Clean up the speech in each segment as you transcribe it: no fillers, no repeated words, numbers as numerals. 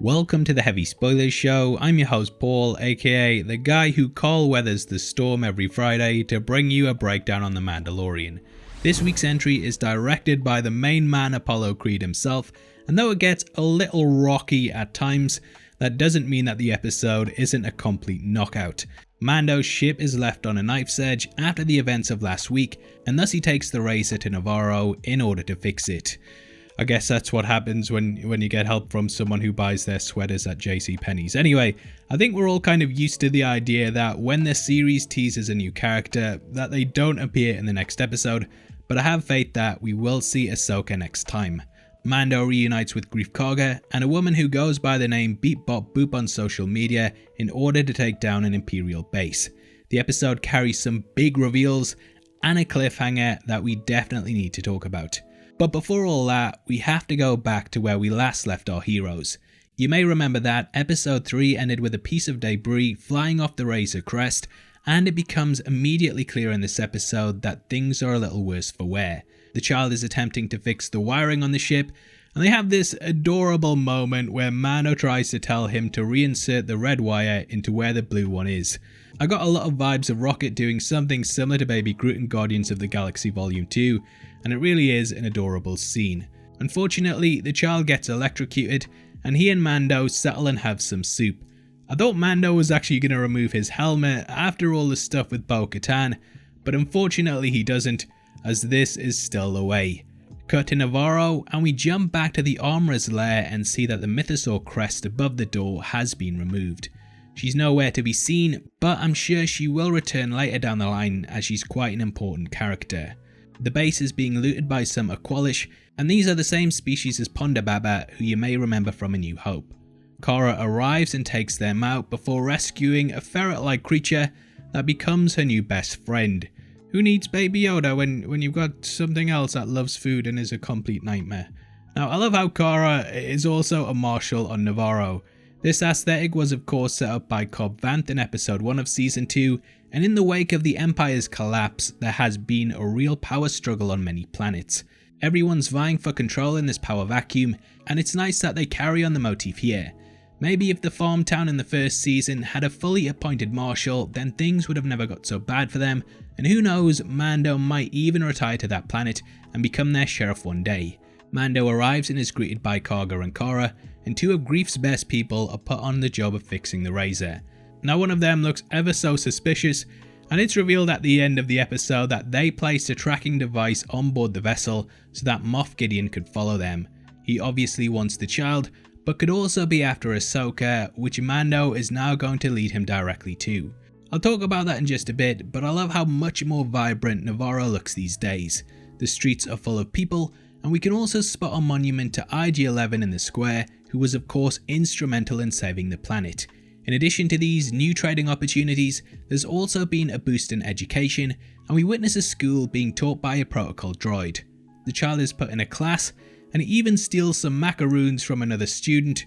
Welcome to the Heavy Spoilers Show. I'm your host Paul, aka the guy who call weathers the storm every Friday to bring you a breakdown on the Mandalorian. This week's entry is directed by the main man Apollo Creed himself, and though it gets a little rocky at times, that doesn't mean that the episode isn't a complete knockout. Mando's ship is left on a knife's edge after the events of last week, and thus he takes the razor to Nevarro in order to fix it. I guess that's what happens when you get help from someone who buys their sweaters at JCPenney's. Anyway, I think we're all kind of used to the idea that when the series teases a new character, that they don't appear in the next episode, but I have faith that we will see Ahsoka next time. Mando reunites with Greef Karga and a woman who goes by the name Beep Bop Boop on social media in order to take down an Imperial base. The episode carries some big reveals and a cliffhanger that we definitely need to talk about. But before all that, we have to go back to where we last left our heroes. You may remember that episode 3 ended with a piece of debris flying off the Razor Crest, and it becomes immediately clear in this episode that things are a little worse for wear. The child is attempting to fix the wiring on the ship, and they have this adorable moment where Mando tries to tell him to reinsert the red wire into where the blue one is. I got a lot of vibes of Rocket doing something similar to Baby Groot in Guardians of the Galaxy Volume 2, and it really is an adorable scene. Unfortunately, the child gets electrocuted, and he and Mando settle and have some soup. I thought Mando was actually going to remove his helmet after all the stuff with Bo-Katan, but unfortunately he doesn't, as this is still away. Cut to Nevarro, and we jump back to the armorer's lair and see that the mythosaur crest above the door has been removed. She's nowhere to be seen, but I'm sure she will return later down the line as she's quite an important character. The base is being looted by some Aqualish, and these are the same species as Ponda Baba, who you may remember from A New Hope. Cara arrives and takes them out before rescuing a ferret-like creature that becomes her new best friend. Who needs Baby Yoda when you've got something else that loves food and is a complete nightmare? Now, I love how Cara is also a marshal on Nevarro. This aesthetic was of course set up by Cobb Vanth in episode 1 of season 2, and in the wake of the Empire's collapse, there has been a real power struggle on many planets. Everyone's vying for control in this power vacuum, and it's nice that they carry on the motif here. Maybe if the farm town in the first season had a fully appointed marshal, then things would have never got so bad for them, and who knows, Mando might even retire to that planet and become their sheriff one day. Mando arrives and is greeted by Karga and Cara, and two of Greef's best people are put on the job of fixing the razor. Now one of them looks ever so suspicious, and it's revealed at the end of the episode that they placed a tracking device on board the vessel so that Moff Gideon could follow them. He obviously wants the child, but could also be after Ahsoka, which Mando is now going to lead him directly to. I'll talk about that in just a bit, but I love how much more vibrant Nevarro looks these days. The streets are full of people, and we can also spot a monument to IG-11 in the square, who was of course instrumental in saving the planet. In addition to these new trading opportunities, there's also been a boost in education, and we witness a school being taught by a protocol droid. The child is put in a class, and he even steals some macaroons from another student.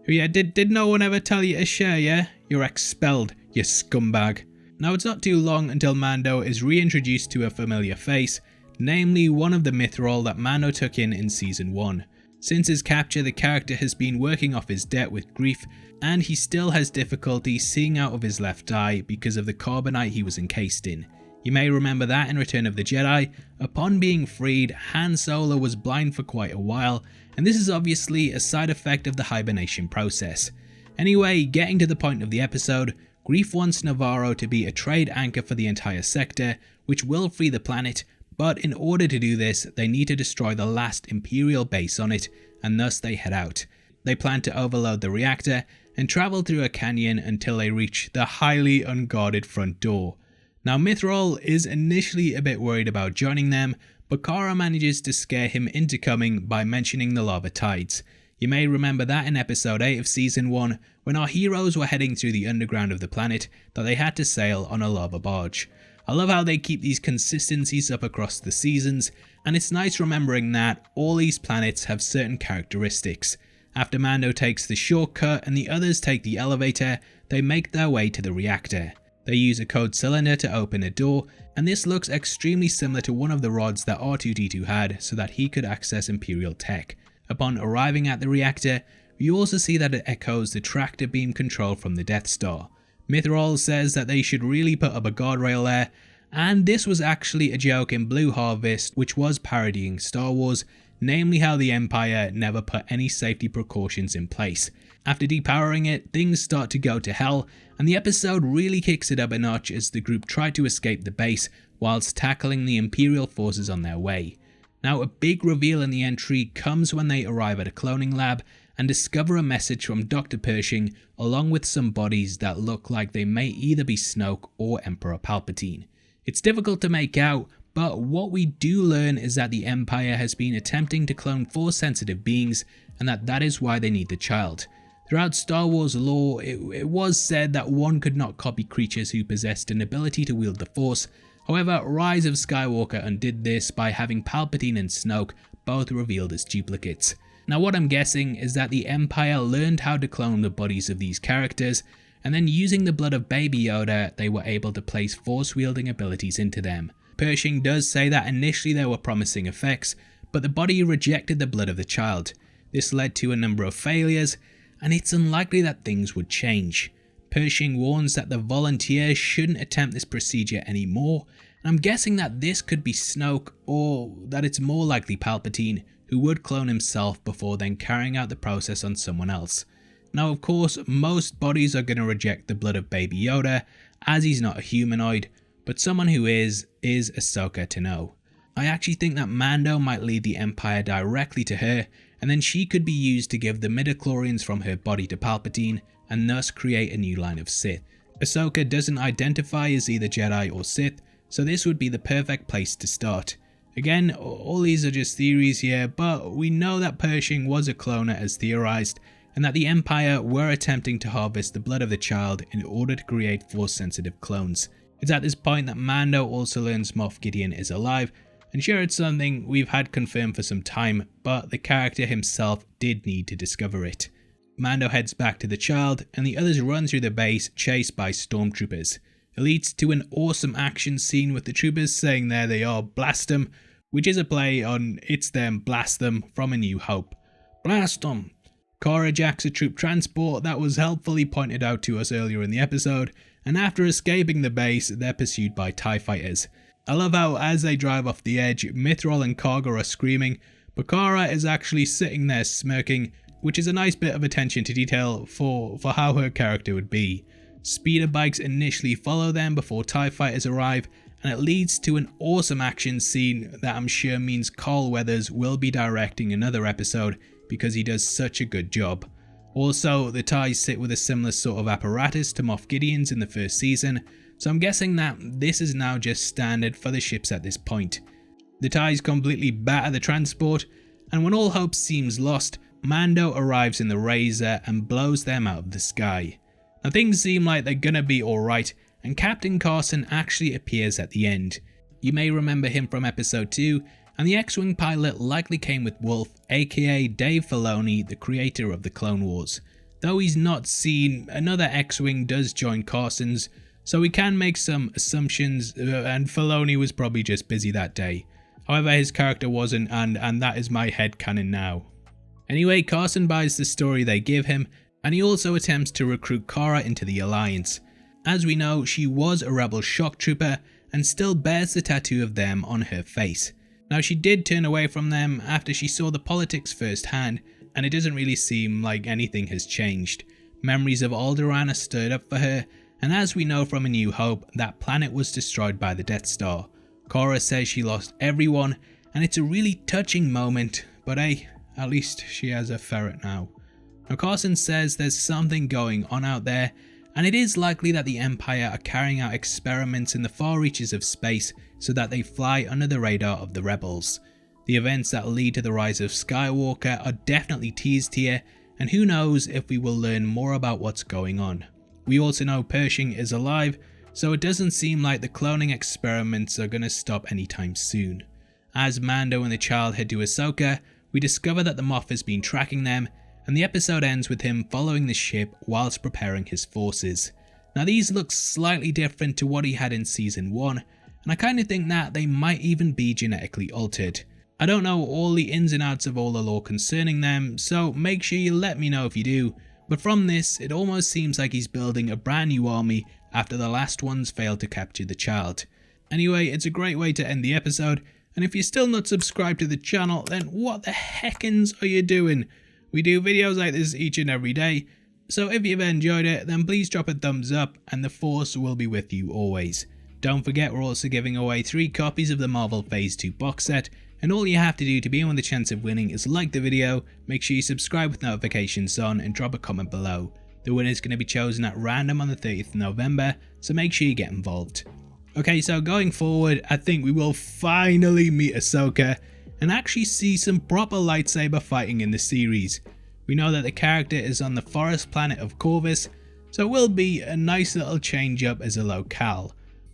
Who, yeah, did no one ever tell you to share, yeah? You're expelled, you scumbag. Now it's not too long until Mando is reintroduced to a familiar face, namely one of the Mithril that Mando took in season 1. Since his capture, the character has been working off his debt with Greef, and he still has difficulty seeing out of his left eye because of the carbonite he was encased in. You may remember that in Return of the Jedi, upon being freed, Han Solo was blind for quite a while, and this is obviously a side effect of the hibernation process. Anyway, getting to the point of the episode, Greef wants Nevarro to be a trade anchor for the entire sector, which will free the planet, but in order to do this, they need to destroy the last Imperial base on it, and thus they head out. They plan to overload the reactor and travel through a canyon until they reach the highly unguarded front door. Now Mithril is initially a bit worried about joining them, but Cara manages to scare him into coming by mentioning the lava tides. You may remember that in episode 8 of season 1, when our heroes were heading through the underground of the planet, that they had to sail on a lava barge. I love how they keep these consistencies up across the seasons, and it's nice remembering that all these planets have certain characteristics. After Mando takes the shortcut and the others take the elevator, they make their way to the reactor. They use a code cylinder to open a door, and this looks extremely similar to one of the rods that R2-D2 had so that he could access Imperial tech. Upon arriving at the reactor, we also see that it echoes the tractor beam control from the Death Star. Nevarro says that they should really put up a guardrail there, and this was actually a joke in Blue Harvest, which was parodying Star Wars, namely how the Empire never put any safety precautions in place. After depowering it, things start to go to hell, and the episode really kicks it up a notch as the group try to escape the base whilst tackling the Imperial forces on their way. Now, a big reveal in the entry comes when they arrive at a cloning lab and discover a message from Dr. Pershing along with some bodies that look like they may either be Snoke or Emperor Palpatine. It's difficult to make out, but what we do learn is that the Empire has been attempting to clone Force-sensitive beings, and that is why they need the child. Throughout Star Wars lore, it was said that one could not copy creatures who possessed an ability to wield the Force. However, Rise of Skywalker undid this by having Palpatine and Snoke both revealed as duplicates. Now, what I'm guessing is that the Empire learned how to clone the bodies of these characters, and then using the blood of Baby Yoda, they were able to place Force-wielding abilities into them. Pershing does say that initially there were promising effects, but the body rejected the blood of the child. This led to a number of failures, and it's unlikely that things would change. Pershing warns that the volunteers shouldn't attempt this procedure anymore, and I'm guessing that this could be Snoke, or that it's more likely Palpatine, who would clone himself before then carrying out the process on someone else. Now, of course, most bodies are going to reject the blood of Baby Yoda, as he's not a humanoid, but someone who is Ahsoka to know. I actually think that Mando might lead the Empire directly to her, and then she could be used to give the midichlorians from her body to Palpatine, and thus create a new line of Sith. Ahsoka doesn't identify as either Jedi or Sith, so this would be the perfect place to start. Again, all these are just theories here, but we know that Pershing was a cloner as theorized, and that the Empire were attempting to harvest the blood of the child in order to create Force-sensitive clones. It's at this point that Mando also learns Moff Gideon is alive, and sure, it's something we've had confirmed for some time, but the character himself did need to discover it. Mando heads back to the child, and the others run through the base chased by stormtroopers. It leads to an awesome action scene with the troopers saying there they are, blast them, which is a play on It's Them, Blast Them from A New Hope. Blast them! Cara jacks a troop transport that was helpfully pointed out to us earlier in the episode, and after escaping the base, they're pursued by TIE fighters. I love how as they drive off the edge, Nevarro and Karga are screaming, but Cara is actually sitting there smirking, which is a nice bit of attention to detail for how her character would be. Speeder bikes initially follow them before TIE fighters arrive, and it leads to an awesome action scene that I'm sure means Carl Weathers will be directing another episode because he does such a good job. Also, the TIEs sit with a similar sort of apparatus to Moff Gideon's in the first season, so I'm guessing that this is now just standard for the ships at this point. The TIEs completely batter the transport, and when all hope seems lost, Mando arrives in the Razor and blows them out of the sky. Now, things seem like they're gonna be alright, and Captain Carson actually appears at the end. You may remember him from episode 2, and the X-Wing pilot likely came with Wolf, aka Dave Filoni, the creator of the Clone Wars. Though he's not seen, another X-Wing does join Carson's, so we can make some assumptions, and Filoni was probably just busy that day. However, his character wasn't, and that is my headcanon now. Anyway, Carson buys the story they give him, and he also attempts to recruit Cara into the Alliance. As we know, she was a rebel shock trooper, and still bears the tattoo of them on her face. Now, she did turn away from them after she saw the politics firsthand, and it doesn't really seem like anything has changed. Memories of Alderaan are stirred up for her, and as we know from A New Hope, that planet was destroyed by the Death Star. Cara says she lost everyone, and it's a really touching moment, but hey, at least she has a ferret now. Now, Carson says there's something going on out there, and it is likely that the Empire are carrying out experiments in the far reaches of space so that they fly under the radar of the rebels. The events that lead to the rise of Skywalker are definitely teased here, and who knows if we will learn more about what's going on. We also know Pershing is alive, so it doesn't seem like the cloning experiments are going to stop anytime soon. As Mando and the child head to Ahsoka, we discover that the Moff has been tracking them, and the episode ends with him following the ship whilst preparing his forces. Now, these look slightly different to what he had in season 1, and I kind of think that they might even be genetically altered. I don't know all the ins and outs of all the lore concerning them, so make sure you let me know if you do, but from this it almost seems like he's building a brand new army after the last ones failed to capture the child. Anyway, it's a great way to end the episode, and if you're still not subscribed to the channel, then what the heckins are you doing? We do videos like this each and every day, so if you've enjoyed it, then please drop a thumbs up and the force will be with you always. Don't forget we're also giving away 3 copies of the Marvel Phase 2 box set, and all you have to do to be in with a chance of winning is like the video, make sure you subscribe with notifications on, and drop a comment below. The winner is going to be chosen at random on the 30th of November, so make sure you get involved. Okay, so going forward, I think we will finally meet Ahsoka and actually see some proper lightsaber fighting in the series. We know that the character is on the forest planet of Corvus, so it will be a nice little change up as a locale.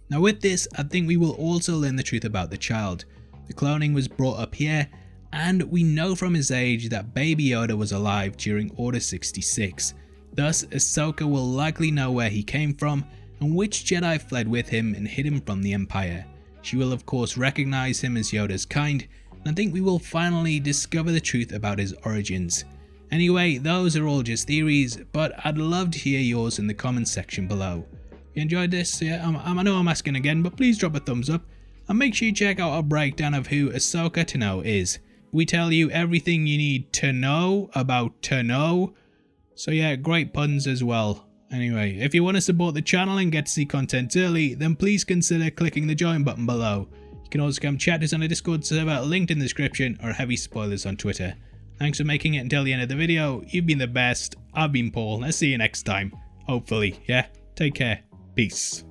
Now with this, I think we will also learn the truth about the child. The cloning was brought up here, and we know from his age that Baby Yoda was alive during Order 66. Thus, Ahsoka will likely know where he came from and which Jedi fled with him and hid him from the Empire. She will of course recognize him as Yoda's kind, and I think we will finally discover the truth about his origins. Anyway, those are all just theories, but I'd love to hear yours in the comments section below. If you enjoyed this, I know I'm asking again, but please drop a thumbs up, and make sure you check out our breakdown of who Ahsoka Tano is. We tell you everything you need to know about Tano, so yeah, great puns as well. Anyway, if you want to support the channel and get to see content early, then please consider clicking the join button below. You can also come chat us on a Discord server linked in the description, or heavy spoilers on Twitter. Thanks for making it until the end of the video. You've been the best. I've been Paul. I'll see you next time. Hopefully, yeah? Take care. Peace.